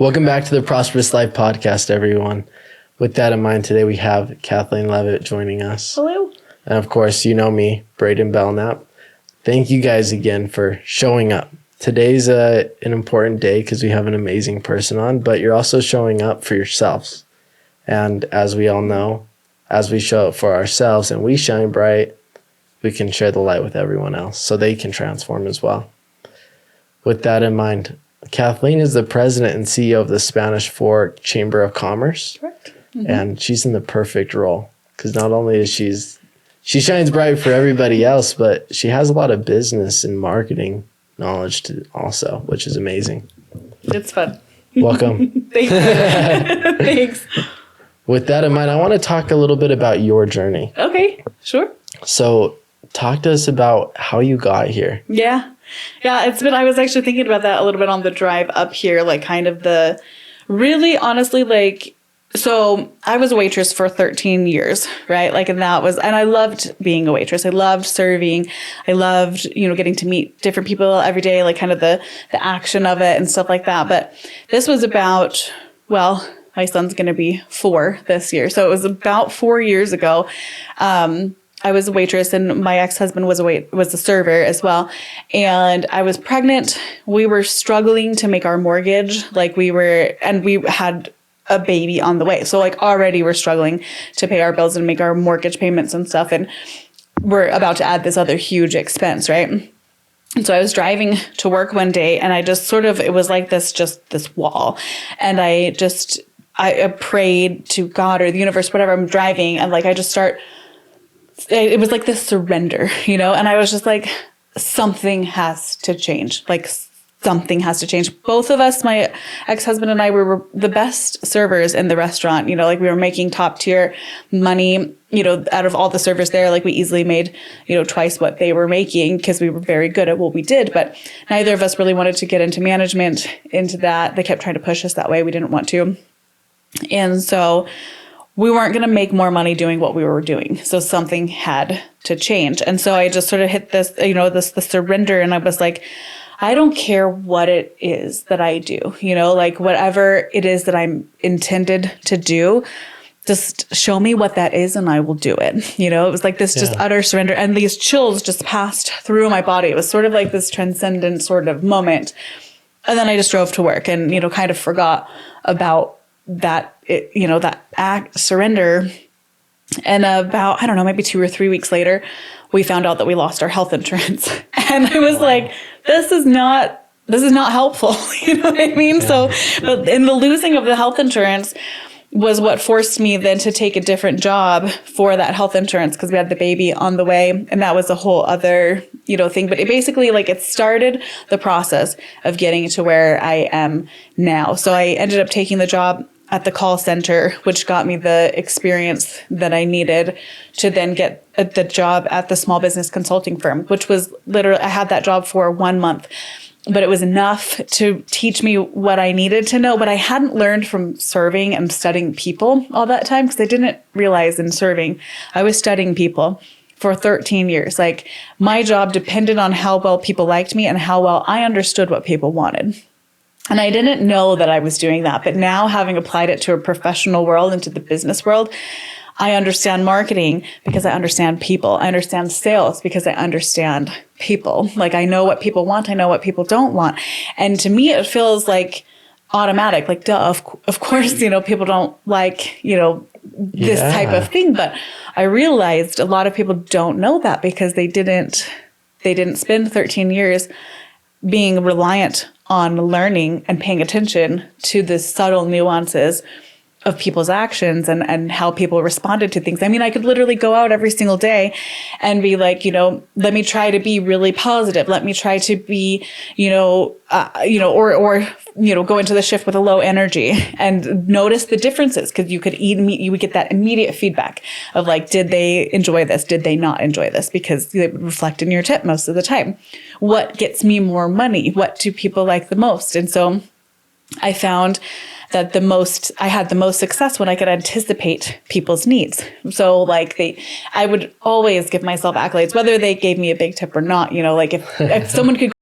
Welcome back to the Prosperous Life Podcast, everyone. With that in mind, today we have Kathleen Leavitt joining us. Hello. And of course, you know me, Braiden Belnap. Thank you guys again for showing up. Today's an important day because we have an amazing person on, but you're also showing up for yourselves. And as we all know, as we show up for ourselves and we shine bright, we can share the light with everyone else so they can transform as well. With that in mind, Kathleen is the president and CEO of the Spanish Fork Chamber of Commerce. Correct. Mm-hmm. And she's in the perfect role because not only is she shines bright for everybody else, but she has a lot of business and marketing knowledge too also, which is amazing. It's fun. Welcome. Thanks. Thanks. With that in mind, I want to talk a little bit about your journey. Okay, sure. So talk to us about how you got here. Yeah, I was actually thinking about that a little bit on the drive up here, like kind of so I was a waitress for 13 years, right? And I loved being a waitress. I loved serving. I loved, getting to meet different people every day, like kind of the action of it and stuff like that. But this was about, my son's going to be 4 this year. So it was about 4 years ago. I was a waitress and my ex-husband was a server as well. And I was pregnant. We were struggling to make our mortgage. And we had a baby on the way. So already we're struggling to pay our bills and make our mortgage payments and stuff. And we're about to add this other huge expense, right? And so I was driving to work one day and I just it was like this wall. And I prayed to God or the universe, whatever. I'm driving and it was like this surrender, and I was just like, something has to change. Something has to change. Both of us, my ex-husband and I, were the best servers in the restaurant. We were making top tier money, out of all the servers there. We easily made, twice what they were making because we were very good at what we did. But neither of us really wanted to get into management, into that. They kept trying to push us that way. We didn't want to. And so we weren't going to make more money doing what we were doing. So something had to change. And so I just sort of hit this, the surrender. And I was like, I don't care what it is that I do, whatever it is that I'm intended to do, just show me what that is and I will do it. It was like this just utter surrender. And these chills just passed through my body. It was sort of like this transcendent sort of moment. And then I just drove to work and, kind of forgot about that, that act, surrender. And about, maybe 2 or 3 weeks later, we found out that we lost our health insurance. And I was like, this is not helpful. You know what I mean? Yeah. So, but in the losing of the health insurance was what forced me then to take a different job for that health insurance because we had the baby on the way. And that was a whole other, thing. But it basically it started the process of getting to where I am now. So I ended up taking the job at the call center, which got me the experience that I needed to then get the job at the small business consulting firm, which was literally, I had that job for 1 month, but it was enough to teach me what I needed to know. But I hadn't learned from serving and studying people all that time because I didn't realize in serving, I was studying people for 13 years. My job depended on how well people liked me and how well I understood what people wanted. And I didn't know that I was doing that. But now having applied it to a professional world and to the business world, I understand marketing because I understand people. I understand sales because I understand people. I know what people want. I know what people don't want. And to me, it feels automatic. Duh, of course, people don't like, this type of thing. But I realized a lot of people don't know that because they didn't spend 13 years being reliant on learning and paying attention to the subtle nuances of people's actions and how people responded to things. I mean, I could literally go out every single day and be like, let me try to be really positive. Let me try to be, or go into the shift with a low energy and notice the differences. Cause you would get that immediate feedback of did they enjoy this? Did they not enjoy this? Because they reflect in your tip most of the time. What gets me more money? What do people like the most? And so I found that I had the most success when I could anticipate people's needs. So I would always give myself accolades, whether they gave me a big tip or not. If someone could